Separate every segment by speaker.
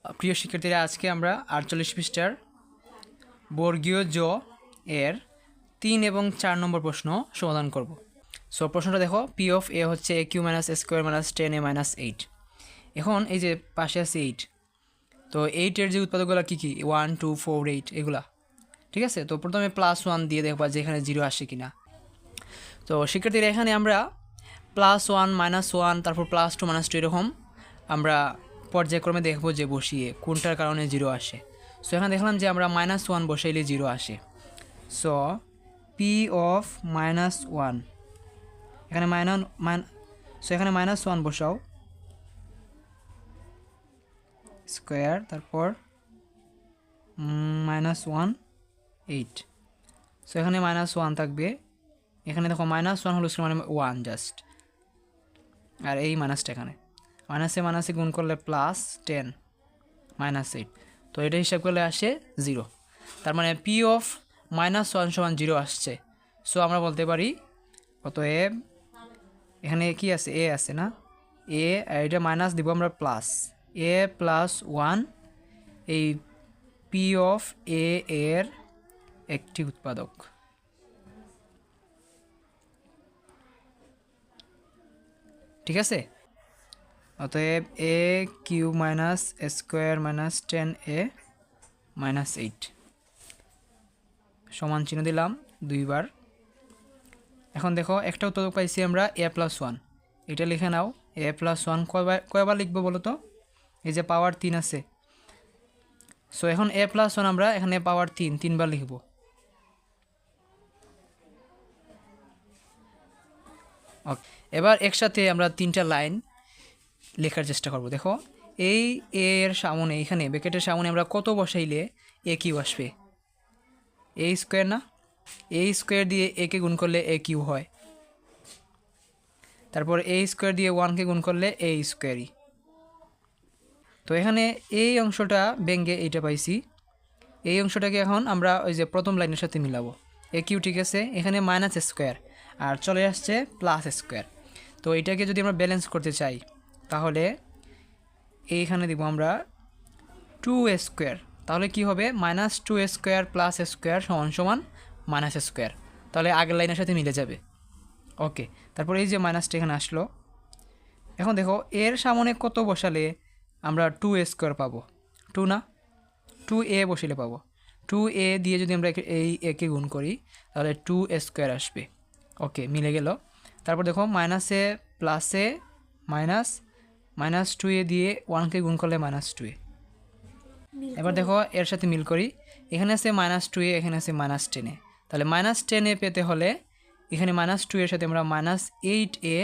Speaker 1: প্রিয় শিক্ষার্থীরা, আজকে আমরা 48 পৃষ্ঠার বর্গীয় জ এর 3 এবং 4 নম্বর প্রশ্ন সমাধান করব। সো প্রশ্নটা দেখো, পি অফ এ হচ্ছে এ কিউ মাইনাস এ স্কোয়ার মাইনাস 10a মাইনাস 8। এখন এই যে পাশে আছে 8, তো 8-এর যে উৎপাদকগুলো কী কী, 1 2 4 8 এগুলা, ঠিক আছে। তো প্রথমে +1 দিয়ে দেখবা যে এখানে 0 আসে কিনা। তো শিক্ষার্থীরা, এখানে আমরা +1 -1 তারপর +2 -2 এরকম আমরা পর্যায়ক্রমে দেখব যে বসিয়ে কোনটার কারণে 0 আসে। সো এখানে দেখলাম যে আমরা -1 বসাইলে 0 আসে। সো পি অফ -1, এখানে এখানে -1 বসাও, স্কোয়ার, তারপর -1 8। সো এখানে -1 থাকবে, এখানে দেখো -1 হলো মানে 1 জাস্ট, আর এই মাইনাসটা এখানে মাইনাসে গুণ করলে +10 -8, তো এটা হিসাব করলে আসে 0। তার মানে পি অফ -1 সমান 0 আসছে। সো আমরা বলতে পারি অতএব এখানে কি আছে, এ আছে না, এ, এটা মাইনাস দিব আমরা প্লাস, a + 1 এই পি অফ এ এর একটি উৎপাদক। ঠিক আছে, অতএব এ কিউ মাইনাস এ স্কোয়ার মাইনাস 10a মাইনাস 8 সমান চিহ্ন দিলাম দুইবার। এখন দেখো একটা উৎপাদক পাইছি আমরা a + 1, এটা লিখে নাও। a + 1 কয়বার লিখবো বলো তো, এই যে পাওয়ার 3 আছে। সো এখন a + 1 আমরা এখানে পাওয়ার 3বার লিখব। ওকে, এবার একসাথে আমরা 3টা লাইন লেখার চেষ্টা করব। দেখো, এই এর সামনে, এখানে ব্র্যাকেটের সামনে আমরা কত বসাইলে এ কিউ আসবে, এ স্কোয়ার না, এ স্কোয়ার দিয়ে একে গুণ করলে এ কিউ হয়, তারপর এ স্কোয়ার দিয়ে 1কে গুণ করলে এ স্কোয়ারই। তো এখানে এই অংশটা ভেঙে এইটা পাইছি, এই অংশটাকে এখন আমরা ওই যে প্রথম লাইনের সাথে মিলাবো। এ কিউ ঠিক আছে, এখানে মাইনাস স্কোয়ার আর চলে আসছে প্লাস স্কোয়ার। তো এটাকে যদি আমরা ব্যালেন্স করতে চাই তাহলে এইখানে দিব আমরা 2 স্কোয়ার, তাহলে কি হবে, -2 স্কোয়ার প্লাস স্কোয়ার সমান সমান মাইনাস স্কোয়ার, তাহলে আগের লাইনের সাথে মিলে যাবে। ওকে, তারপর এই যে মাইনাসটা এখানে আসলো। এখন দেখো এর সামনে কত বসালে আমরা 2 স্কোয়ার পাবো, 2 না, 2a বসিলে পাবো। 2a দিয়ে যদি আমরা এই একে গুণ করি তাহলে 2 স্কোয়ার আসবে। ওকে, মিলে গেল। তারপর দেখো মাইনাসে প্লাসে -2a দিয়ে 1কে গুণ করলে -2a। এবার দেখো এর সাথে মিল করি, এখানে আছে -2a, এখানে আছে -10a, তাহলে -10a পেতে হলে এখানে -2 এর সাথে আমরা -8a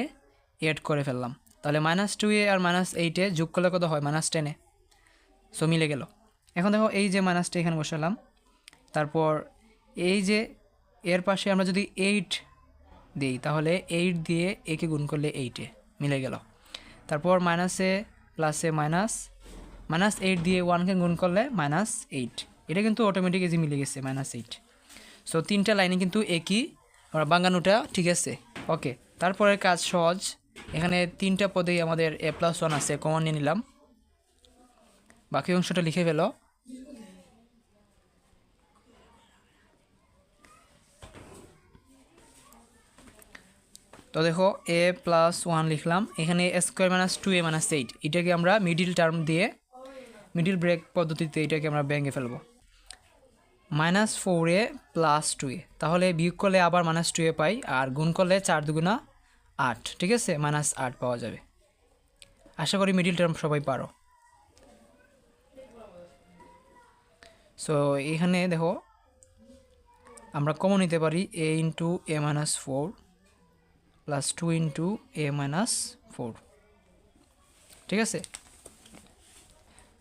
Speaker 1: এড করে ফেললাম, তাহলে -2a আর -8a যোগ করলে কত হয়, -10a। সো মিলে গেল। এখন দেখো এই যে মাইনাসটা এখানে বসালাম, তারপর এই যে এর পাশে আমরা যদি 8 দিই তাহলে 8 দিয়ে একে গুণ করলে 8এ মিলে গেল। তারপর মাইনাসে প্লাসে -8 দিয়ে 1কে গুণ করলে -8, এটা কিন্তু অটোমেটিক এই যে মিলে গেছে -8। সো 3টা লাইনে কিন্তু একই, আমরা বাঙ্গানোটা ঠিক আছে। ওকে, তারপরের কাজ সহজ, এখানে 3টা পদেই আমাদের a + 1 আছে, কমন নিয়ে নিলাম, বাকি অংশটা লিখে ফেলো। তো দেখো a + 1 লিখলাম, এখানে a স্কোয়ার -2a - 8, এটাকে আমরা মিডিল টার্ম দিয়ে, মিডিল ব্রেক পদ্ধতিতে এটাকে আমরা ভেঙে ফেলবো। -4a + 2a, তাহলে বিয়োগ করলে আবার -2a পাই, আর গুণ করলে 4 দুগুণা 8, ঠিক আছে, -8 পাওয়া যাবে। আশা করি মিডিল টার্ম সবাই পারো। সো এখানে দেখো আমরা কমন নিতে পারি a × a - 4 + 2 × a - 4, ঠিক আছে।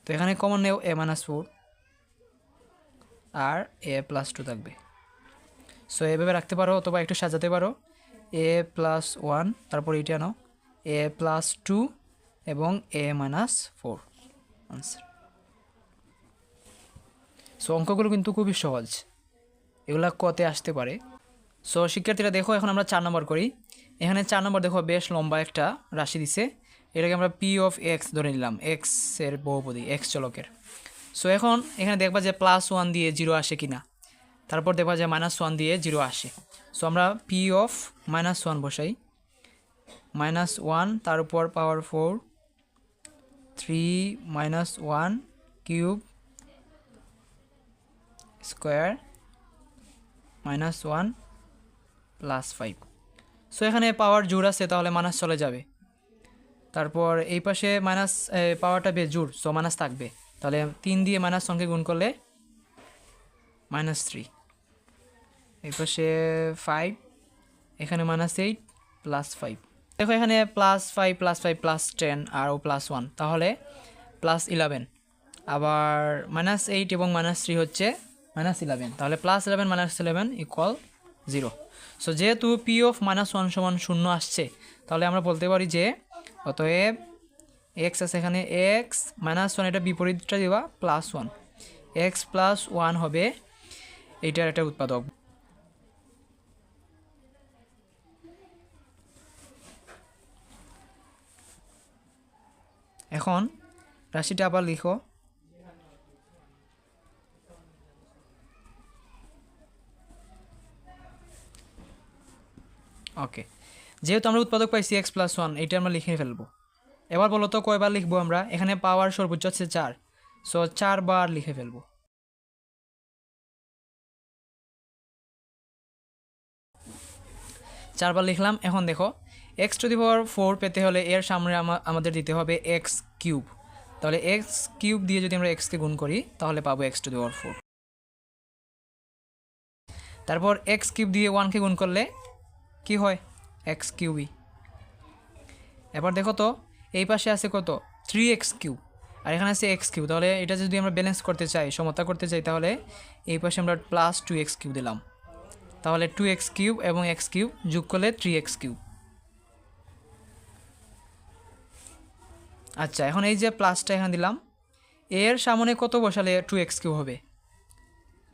Speaker 1: তো এখানে কমন নেও a - 4 আর a + 2 থাকবে। সো এভাবে রাখতে পারো, অথবা একটু সাজাতে পারো, a + 1, তারপর এইটা নাও a + 2 এবং a - 4 আনসার। সো অঙ্কগুলো কিন্তু খুবই সহজ, এগুলা কতে আসতে পারে। সো শিক্ষার্থীরা দেখো, এখন আমরা 4 নম্বর করি। এখানে 4 নম্বর দেখো বেশ লম্বা একটা রাশি দিছে, এটাকে আমরা পি অফ এক্স ধরে নিলাম, এক্সের বহুপদী, এক্স চলকের। সো এখন এখানে দেখবা যে +1 দিয়ে 0 আসে কি না, তারপর দেখবা যে -1 দিয়ে 0 আসে। সো আমরা পি অফ -1 বসাই, -1 তার উপর পাওয়ার 4, 3 -1 কিউব স্কোয়ার -1 +5। সো এখানে পাওয়ার জোড় আছে, তাহলে মাইনাস চলে যাবে। তারপর এই পাশে মাইনাস পাওয়ারটা জোড়, সো মাইনাস থাকবে, তাহলে 3 দিয়ে -1কে গুণ করলে -3। এই পাশে 5, এখানে -8 +5। দেখো এখানে +5 +5 +10 আর +1, তাহলে +11। আবার -8 এবং -3 হচ্ছে -11, তাহলে +11 -11 = 0। সো যেহেতু পি অফ -1 সমান 0 আসছে, তাহলে আমরা বলতে পারি যে অতএব এক্স আছে এখানে, এক্স -1, এটা বিপরীতটা দিবা +1, এক্স +1 হবে এইটার একটা উৎপাদক। এখন রাশিটা আবার লিখো, ওকে। যেহেতু আমরা উৎপাদক পাইছি x+1, এইটা আমরা লিখে ফেলবো। এবার বলো তো কয়বার লিখবো আমরা? এখানে পাওয়ার সর্বোচ্চ হচ্ছে 4, সো 4 বার লিখে ফেলবো। চারবার লিখলাম। এখন দেখো x⁴ পেতে হলে এর সামনে আমাদের দিতে হবে x³। তাহলে x³ দিয়ে যদি আমরা x কে গুণ করি তাহলে পাবো x⁴। তারপর x³ দিয়ে 1 কে গুণ করলে কি হয়? x³। এবার দেখো তো এই পাশে আছে কত? 3x³ আর এখানে আছে x³। তাহলে এটা যদি আমরা ব্যালেন্স করতে চাই, সমতা করতে চাই, তাহলে এই পাশে আমরা +2x³ দিলাম। তাহলে 2x³ এবং x³ যোগ করলে 3x³। আচ্ছা, এখন এই যে প্লাসটা এখানে দিলাম, এর সামনে কত বসালে 2x³ হবে?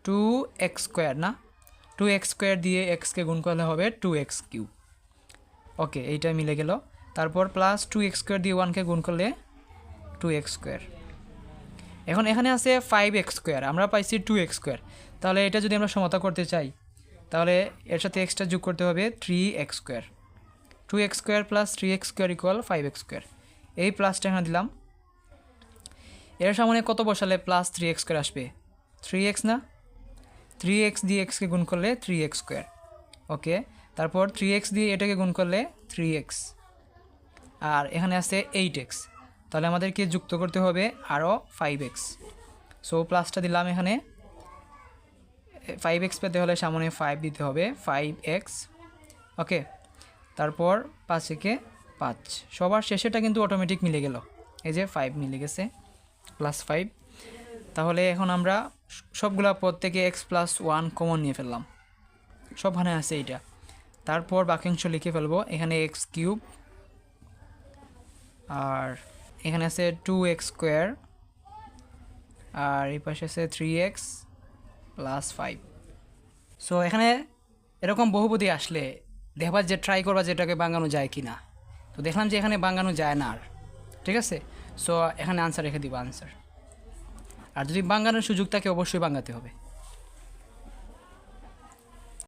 Speaker 1: 2x² না, 2x² দিয়ে x কে গুণ করলে হবে 2x³। ওকে, এইটা মিলে গেল। তারপর +2x² দিয়ে 1 কে গুণ করলে 2x²। এখন এখানে আছে 5x², আমরা পাইছি 2x²। তাহলে এটা যদি আমরা সমতা করতে চাই, তাহলে এর সাথে এক্সট্রা যোগ করতে হবে 3x²। 2x² + 3x² = 5x²। এই প্লাসটা এখানে দিলাম, এর সামনে কত বসালে +3x² আসবে? 3x না, 3x দিয়ে x কে গুণ করলে 3x²। ওকে, তারপর 3x দিয়ে এটাকে গুণ করলে 3x, আর এখানে আছে 8x। তাহলে আমাদেরকে যুক্ত করতে হবে আরও 5x। সো প্লাসটা দিলাম, এখানে 5x পেতে হলে সামনে 5 দিতে হবে, 5x। ওকে, তারপর 5 একে 5, সবার শেষেটা কিন্তু অটোমেটিক মিলে গেল, এই যে 5 মিলে গেছে, +5। তাহলে এখন আমরা সবগুলা পদ থেকে x+1 কমন নিয়ে ফেললাম, সবখানে আছে এইটা। তারপর বাক্যাংশ লিখে ফেলবো, এখানে x³ আর এখানে আছে 2x², আর এই পাশে আছে 3x + 5। সো এখানে এরকম বহুপদী আসলে দেখবা যে ট্রাই করবা যেটাকে বাঙানো যায় কি না। তো দেখলাম যে এখানে বাঙানো যায় না আর, ঠিক আছে। সো এখানে আনসার রেখে দিবা আনসার, আর যদি বাঙানোর সুযোগ থাকে অবশ্যই বাঙাতে হবে।